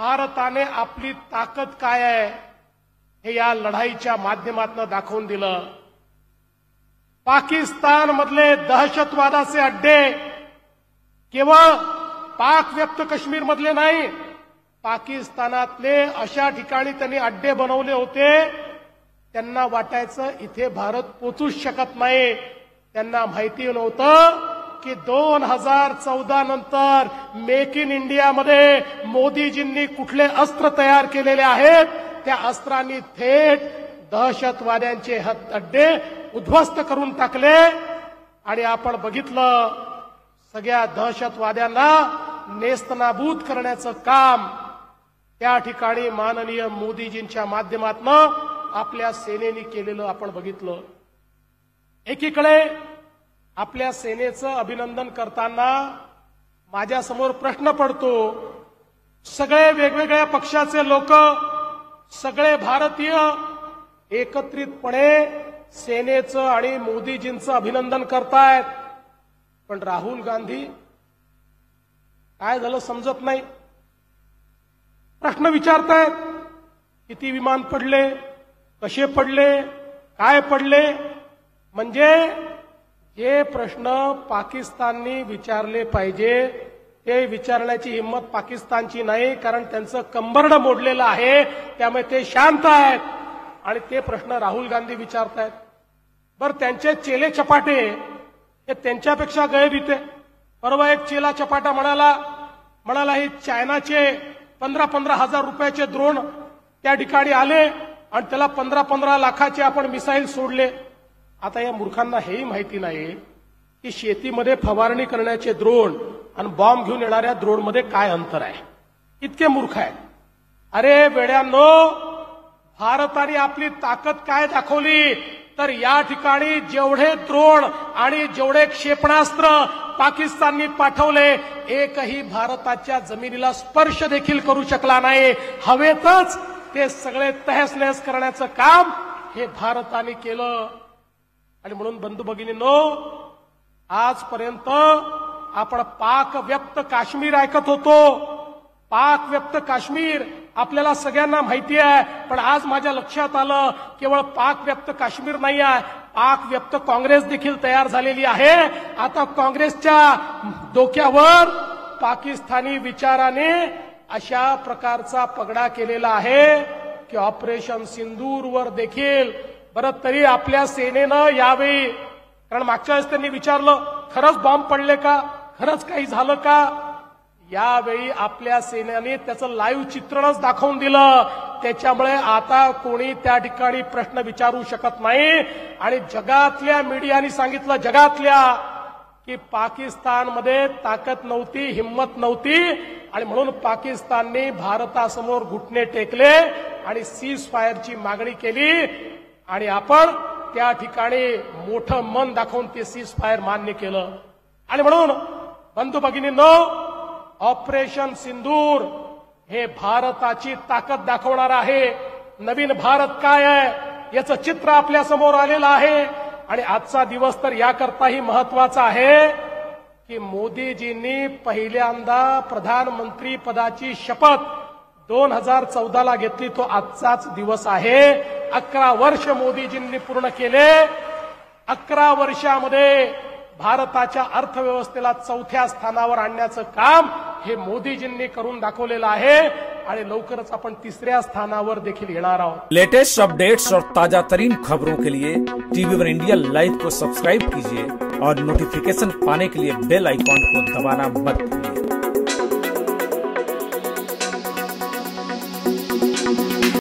भारताने आपली ताकद काय आहे हे या लढाईच्या माध्यमातून दाखवून दिलं। पाकिस्तान मधले दहशतवादाचे अड्डे केवळ पाक व्याप्त काश्मीर मधले नाही, पाकिस्तानातले अशा ठिकाणी त्यांनी अड्डे बनवले होते, त्यांना वाटायचं इथे भारत पोचूच शकत नाही। त्यांना माहिती नव्हतं की 2014 नंतर मेक इन इंडिया मध्ये मोदीजींनी कुठले अस्त्र तयार केलेले आहेत, त्या अस्त्रांनी थेट दहशतवाद्यांचे अड्डे उद्ध्वस्त करून टाकले। आणि आपण बघितलं सगळ्या दहशतवाद्यांना नेस्तनाबूत करण्याचं काम त्या ठिकाणी माननीय मोदीजींच्या माध्यमातून आपल्या सेनेने केलेलं आपण बघितलं। एकीकडे आपल्या सेनेचं अभिनंदन करताना माझ्यासमोर प्रश्न पडतो, सगळे वेगवेगळ्या पक्षाचे लोक, सगळे भारतीय एकत्रितपणे सेनेचं आणि मोदीजींचं अभिनंदन करतायत, पण राहुल गांधी काय झालं समजत नाही। प्रश्न विचारतायत, किती विमान पडले, कसे पडले, काय पडले, म्हणजे हे प्रश्न पाकिस्ताननी विचारले पाहिजे ते विचारण्याची हिंमत पाकिस्तानची नाही, कारण त्यांचं कंबरड मोडलेलं आहे, त्यामुळे ते शांत आहेत आणि ते प्रश्न राहुल गांधी विचारतायत। बरं, त्यांचे चेले चपाटे हे त्यांच्यापेक्षा गैररीते। परवा एक चेला चपाटा म्हणाला हे चायनाचे 15-15 हजार रुपयाचे ड्रोन त्या ठिकाणी आले आणि त्याला 15-15 लाखाचे आपण मिसाईल सोडले। आता या मूर्खांना हेही माहिती नाही की शेतीमध्ये फवारणी करण्याचे ड्रोन आणि बॉम्ब घेऊन येणाऱ्या ड्रोनमध्ये काय अंतर आहे। इतके मूर्ख आहेत। अरे वेड्यांनो, भारताने आपली ताकद काय दाखवली तर या ठिकाणी जेवढे ड्रोन आणि जेवढे क्षेपणास्त्र पाकिस्तानने पाठवले, एकही भारताच्या जमिनीला स्पर्श देखील करू शकला नाही। हवेतच ते सगळे तहस-नहस करण्याचं काम हे भारताने केलं। आणि म्हणून बंधू भगिनींनो, आजपर्यंत आपण पाक व्याप्त काश्मीर ऐकत होतो। पाक व्याप्त काश्मीर आपल्याला सगळ्यांना माहिती आहे, पण आज माझ्या लक्षात आलं केवळ पाक व्याप्त काश्मीर नाही आहे, पाक व्याप्त काँग्रेस देखील तयार झालेली आहे। आता काँग्रेसच्या डोक्यावर पाकिस्तानी विचाराने अशा प्रकारचा पगडा केलेला आहे की ऑपरेशन सिंदूरवर देखील बरं तरी आपल्या सेनेनं यावेळी, कारण मागच्या वेळेस त्यांनी विचारलं खरंच बॉम्ब पडले का, खरंच काही झालं का, यावेळी आपल्या सेनेने त्याचं लाईव्ह चित्रणच दाखवून दिलं। त्याच्यामुळे आता कोणी त्या ठिकाणी प्रश्न विचारू शकत नाही। आणि जगातल्या मीडियाने सांगितलं, जगातल्या, की पाकिस्तानमध्ये ताकद नव्हती, हिम्मत नव्हती आणि म्हणून पाकिस्तानने भारतासमोर घुटणे टेकले आणि सीज फायरची मागणी केली आणि आपण त्या ठिकाणी मोठं मन दाखवून ते सीज फायर मान्य केलं। आणि म्हणून बंधू भगिनींनो, ऑपरेशन सिंदूर हे भारताची ताकद दाखवणार आहे। नवीन भारत काय आहे याचं चित्र आपल्या समोर आलेलं आहे। आणि आजचा दिवस तर याकरताही महत्वाचा आहे की मोदीजींनी पहिल्यांदा प्रधानमंत्री पदाची शपथ 2014ला घेतली, तो आजचाच दिवस आहे। 11 वर्ष मोदीजींनी पूर्ण केले। 11 वर्षामध्ये भारताच्या अर्थव्यवस्थेला 4थ्या स्थानावर आणण्याचं काम हे मोदीजींनी करून दाखवलेलं आहे आणि लवकरच आपण 3ऱ्या स्थानावर देखील येणार आहोत। लेटेस्ट अपडेट्स और ताजा तरीन खबरों के लिए टीवी1 इंडिया लाइव को सब्सक्राइब कीजिए और नोटिफिकेशन पाने के लिए बेल आइकॉन को दबाना मत भूलिए।